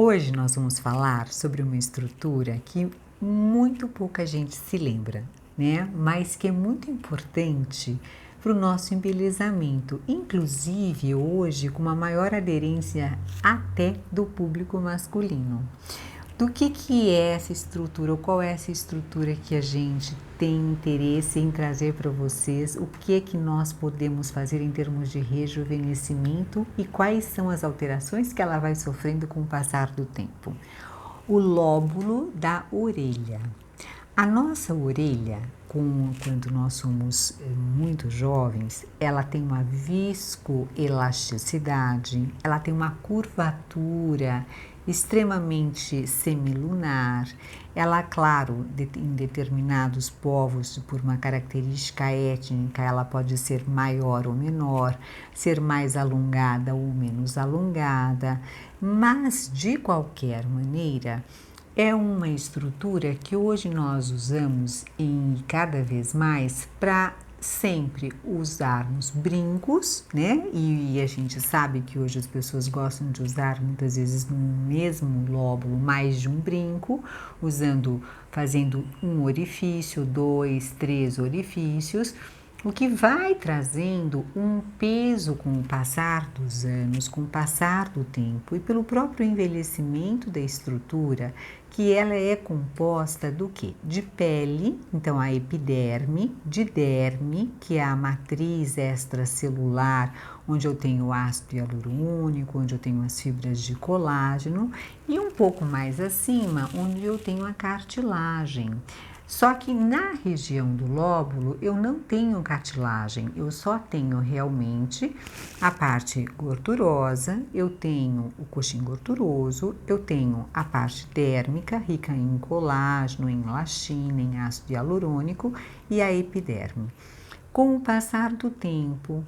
Hoje nós vamos falar sobre uma estrutura que muito pouca gente se lembra, né? Mas que é muito importante para o nosso embelezamento, inclusive hoje com uma maior aderência até do público masculino. Do que é essa estrutura, ou qual é essa estrutura que a gente tem interesse em trazer para vocês, o que é que nós podemos fazer em termos de rejuvenescimento e quais são as alterações que ela vai sofrendo com o passar do tempo. O lóbulo da orelha. A nossa orelha, quando nós somos muito jovens, ela tem uma viscoelasticidade, ela tem uma curvatura extremamente semilunar. Ela, claro, em determinados povos, por uma característica étnica, ela pode ser maior ou menor, ser mais alongada ou menos alongada, mas de qualquer maneira, é uma estrutura que hoje nós usamos cada vez mais para sempre usarmos brincos, né? E a gente sabe que hoje as pessoas gostam de usar muitas vezes no mesmo lóbulo mais de um brinco, fazendo um orifício, 2, 3 orifícios, o que vai trazendo um peso com o passar dos anos, com o passar do tempo e pelo próprio envelhecimento da estrutura, que ela é composta do quê? De pele, então a epiderme, de derme, que é a matriz extracelular, onde eu tenho ácido hialurônico, onde eu tenho as fibras de colágeno, e um pouco mais acima, onde eu tenho a cartilagem. Só que na região do lóbulo eu não tenho cartilagem, eu só tenho realmente a parte gordurosa, eu tenho o coxim gorduroso, eu tenho a parte dérmica, rica em colágeno, em elastina, em ácido hialurônico e a epiderme. Com o passar do tempo,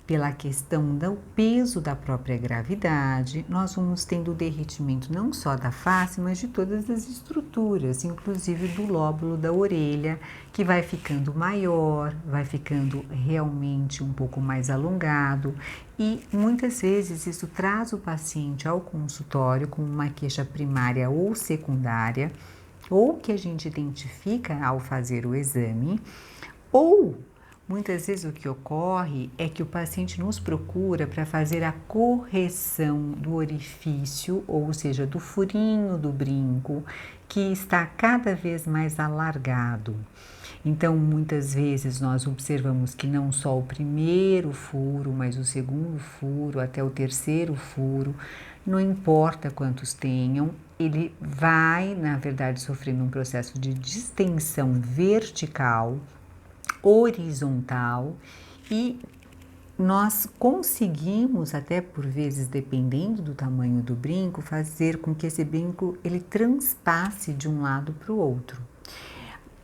pela questão do peso da própria gravidade, nós vamos tendo o derretimento não só da face, mas de todas as estruturas, inclusive do lóbulo da orelha, que vai ficando maior, vai ficando realmente um pouco mais alongado e muitas vezes isso traz o paciente ao consultório com uma queixa primária ou secundária, ou que a gente identifica ao fazer o exame, ou muitas vezes o que ocorre é que o paciente nos procura para fazer a correção do orifício, ou seja, do furinho do brinco, que está cada vez mais alargado. Então, muitas vezes nós observamos que não só o primeiro furo, mas o segundo furo, até o terceiro furo, não importa quantos tenham, ele vai, na verdade, sofrendo um processo de distensão vertical, horizontal, e nós conseguimos, até por vezes dependendo do tamanho do brinco, fazer com que esse brinco ele transpasse de um lado para o outro.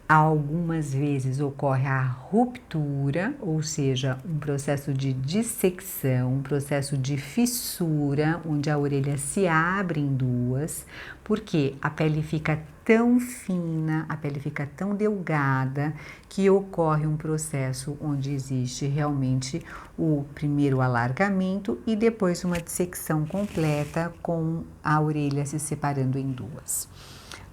Algumas vezes ocorre a ruptura, ou seja, um processo de dissecção, um processo de fissura, onde a orelha se abre em duas, porque a pele fica tão fina, a pele fica tão delgada, que ocorre um processo onde existe realmente o primeiro alargamento e depois uma dissecção completa com a orelha se separando em duas.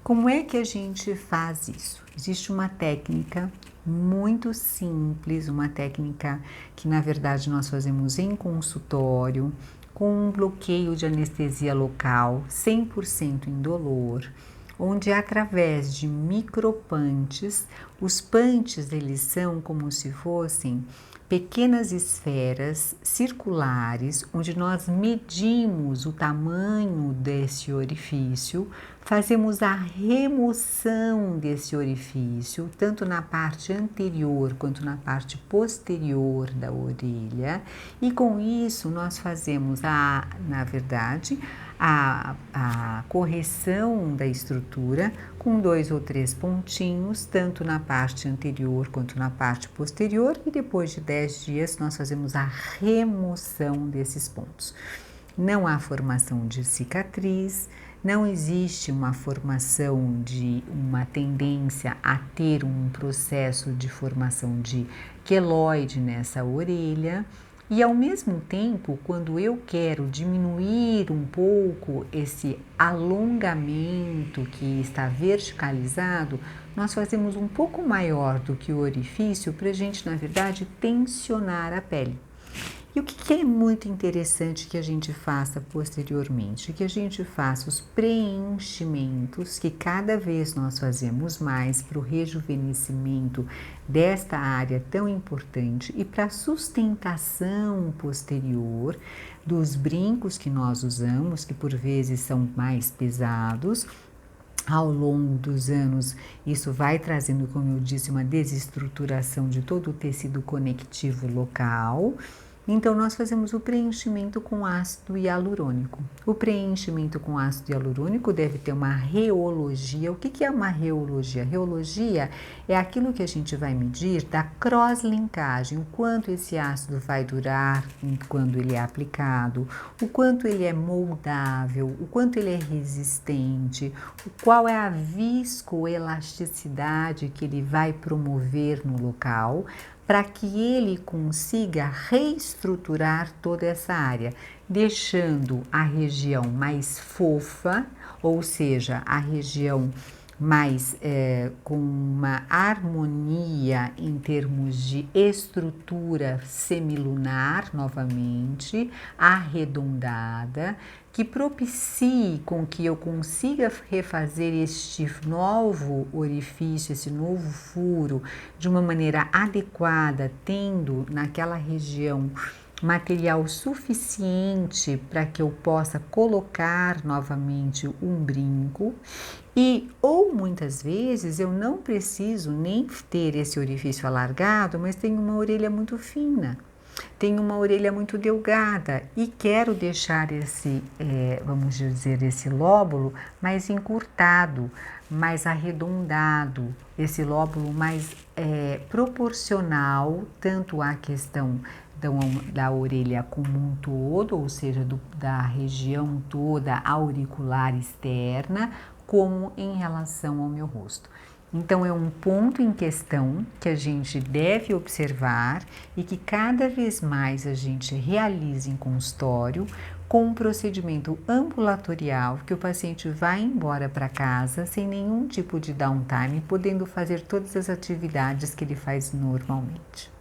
Como é que a gente faz isso? Existe uma técnica muito simples, uma técnica que na verdade nós fazemos em consultório, com um bloqueio de anestesia local, 100% indolor, onde através de micropunches, os punches eles são como se fossem pequenas esferas circulares, onde nós medimos o tamanho desse orifício, fazemos a remoção desse orifício, tanto na parte anterior quanto na parte posterior da orelha, e com isso nós fazemos na verdade, a correção da estrutura com 2 ou 3 pontinhos, tanto na parte anterior quanto na parte posterior, e depois de 10 dias nós fazemos a remoção desses pontos. Não há formação de cicatriz, não existe uma formação de uma tendência a ter um processo de formação de queloide nessa orelha, E ao mesmo tempo, quando eu quero diminuir um pouco esse alongamento que está verticalizado, nós fazemos um pouco maior do que o orifício para a gente, na verdade, tensionar a pele. E o que é muito interessante que a gente faça posteriormente? Que a gente faça os preenchimentos, que cada vez nós fazemos mais para o rejuvenescimento desta área tão importante e para a sustentação posterior dos brincos que nós usamos, que por vezes são mais pesados. Ao longo dos anos, isso vai trazendo, como eu disse, uma desestruturação de todo o tecido conectivo local. Então, nós fazemos o preenchimento com ácido hialurônico. O preenchimento com ácido hialurônico deve ter uma reologia. O que é uma reologia? Reologia é aquilo que a gente vai medir da cross-linkagem, o quanto esse ácido vai durar quando ele é aplicado, o quanto ele é moldável, o quanto ele é resistente, qual é a viscoelasticidade que ele vai promover no local, para que ele consiga reestruturar toda essa área, deixando a região mais fofa, ou seja, a região mais com uma harmonia em termos de estrutura semilunar, novamente, arredondada, que propicie com que eu consiga refazer este novo orifício, esse novo furo, de uma maneira adequada, tendo naquela região material suficiente para que eu possa colocar novamente um brinco. Ou muitas vezes eu não preciso nem ter esse orifício alargado, mas tenho uma orelha muito fina, tenho uma orelha muito delgada e quero deixar esse, vamos dizer, esse lóbulo mais encurtado, mais arredondado, esse lóbulo mais proporcional tanto à questão da orelha como um todo, ou seja, da região toda auricular externa, como em relação ao meu rosto. Então, é um ponto em questão que a gente deve observar e que cada vez mais a gente realiza em consultório com um procedimento ambulatorial que o paciente vai embora para casa sem nenhum tipo de downtime, podendo fazer todas as atividades que ele faz normalmente.